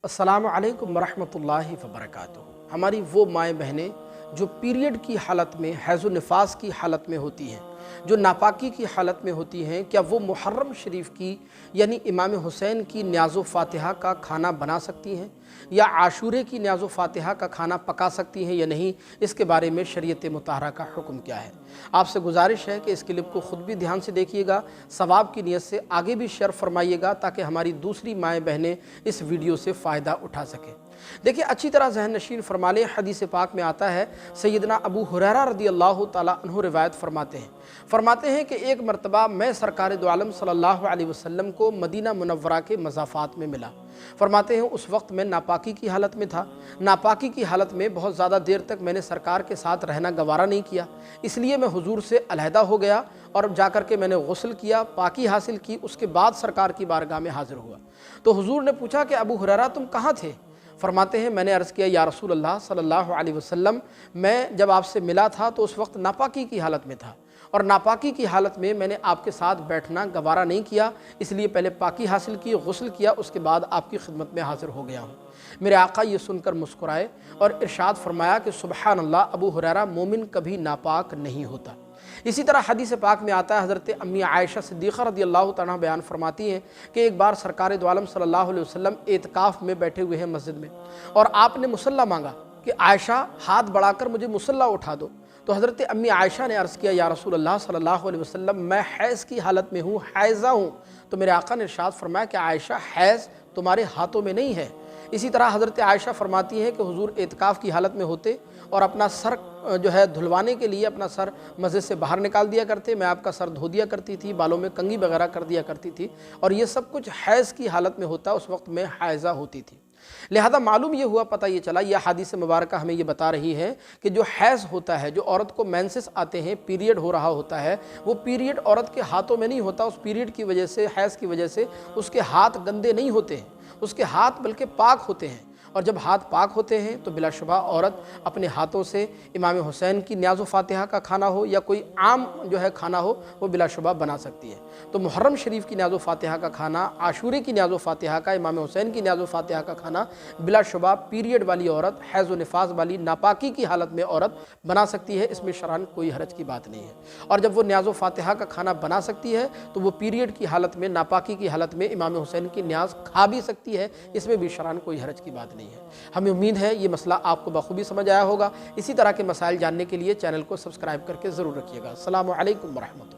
अस्सलामु अलैकुम वरहमतुल्लाहि वबरकातुहू। हमारी वो माएँ बहनें जो पीरियड की हालत में, हैज़ निफास की हालत में होती हैं, जो नापाकी की हालत में होती हैं, क्या वो मुहर्रम शरीफ की यानी इमाम हुसैन की न्याज़ो फ़ातिहा का खाना बना सकती हैं या आशूरे की न्याज़ो फ़ातिहा का खाना पका सकती हैं या नहीं? इसके बारे में शरीयत मुताहरा का हुक्म क्या है? आपसे गुजारिश है कि इस क्लिप को ख़ुद भी ध्यान से देखिएगा, सवाब की नीयत से आगे भी शेयर फरमाइएगा ताकि हमारी दूसरी माएँ बहनें इस वीडियो से फ़ायदा उठा सकें। देखिए, अच्छी तरह ज़हन नशीन फरमा लें। हदीस पाक में आता है, सैयदना अबू हुरैरा रज़ियल्लाहु ताला अन्हु रिवायत फरमाते हैं कि एक मरतबा मैं सरकार दो आलम सल्लल्लाहु अलैहि वसल्लम को मदीना मुनव्वरा के मज़ाफ़ात में मिला। फरमाते हैं उस वक्त मैं नापाकी की हालत में था। नापाकी की हालत में बहुत ज़्यादा देर तक मैंने सरकार के साथ रहना गवारा नहीं किया, इसलिए मैं हुजूर से अलहदा हो गया और जाकर के मैंने गुस्ल किया, पाकी हासिल की, उसके बाद सरकार की बारगाह में हाज़िर हुआ। तो हुजूर ने पूछा कि अबू हुरैरा तुम कहाँ थे? फरमाते हैं मैंने अर्ज़ किया, या रसूल अल्लाह सल्लल्लाहु अलैहि वसल्लम, मैं जब आपसे मिला था तो उस वक्त नापाकी की हालत में था और नापाकी की हालत में मैंने आपके साथ बैठना गवारा नहीं किया, इसलिए पहले पाकी हासिल की, गुस्ल किया, उसके बाद आपकी खिदमत में हाज़िर हो गया हूँ। मेरे आका ये सुनकर मुस्कुराए और इरशाद फरमाया कि सुबहान अल्लाह, अबू हुरैरा मोमिन कभी नापाक नहीं होता। इसी तरह हदीस पाक में आता है, हज़रत अम्मी आयशा सिद्दीक़ा रज़ियल्लाहु तआला बयान फरमाती हैं कि एक बार सरकार दो आलम सल्लल्लाहु अलैहि वसल्लम एतकाफ़ में बैठे हुए हैं मस्जिद में और आपने मुसल्ला मांगा कि आयशा हाथ बढ़ाकर मुझे मुसल्ला उठा दो। तो हज़रत अम्मी आयशा ने अर्ज़ किया, या रसूल अल्लाह सल्लल्लाहु अलैहि वसल्लम, मैं हैज़ की हालत में हूँ, हैज़ा हूँ। तो मेरे आका ने इरशाद फरमाया कि आयशा, हैज़ तुम्हारे हाथों में नहीं है। इसी तरह हज़रत आयशा फरमाती हैं कि हुजूर एतकाफ़ की हालत में होते और अपना सर जो है धुलवाने के लिए अपना सर मस्जिद से बाहर निकाल दिया करते, मैं आपका सर धो दिया करती थी, बालों में कंघी वगैरह कर दिया करती थी, और ये सब कुछ हैज़ की हालत में होता, उस वक्त में हायज़ा होती थी। लिहाजा मालूम ये हुआ, पता ये चला, यह हदीस मुबारक हमें ये बता रही है कि जो हैज़ होता है, जो औरत को मेंसेस आते हैं, पीरियड हो रहा होता है, वो पीरियड औरत के हाथों में नहीं होता। उस पीरियड की वजह से, हैज़ की वजह से उसके हाथ गंदे नहीं होते हैं, उसके हाथ बल्कि पाक होते हैं। और जब हाथ पाक होते हैं तो बिलाशुबा औरत अपने हाथों से इमाम हुसैन की न्याज़ो फ़ातिहा का खाना हो या कोई आम जो है खाना हो, वो बिलाशुबा बना सकती है। तो मुहर्रम शरीफ की न्याज़ो फ़ातिहा का खाना, आशूरे की न्याज़ो फ़ातिहा का, इमाम हुसैन की न्याज़ो फ़ातिहा का खाना बिलाशुबा पीरियड वाली औरत, हैज़ व निफास वाली नापाकी की हालत में औरत बना सकती है। इसमें शरअन कोई हरज की बात नहीं है। और जब वो न्याज़ो फ़ातिहा का खाना बना सकती है तो वो पीरियड की हालत में, नापाकी की हालत में इमाम हुसैन की न्याज़ खा भी सकती है। इसमें भी शरअन कोई हरज की बात नहीं है। हमें उम्मीद है ये मसला आपको बखूबी समझ आया होगा। इसी तरह के मसाइल जानने के लिए चैनल को सब्सक्राइब करके ज़रूर रखिएगा। अस्सलामु अलैकुम वरहमतुल्लाह।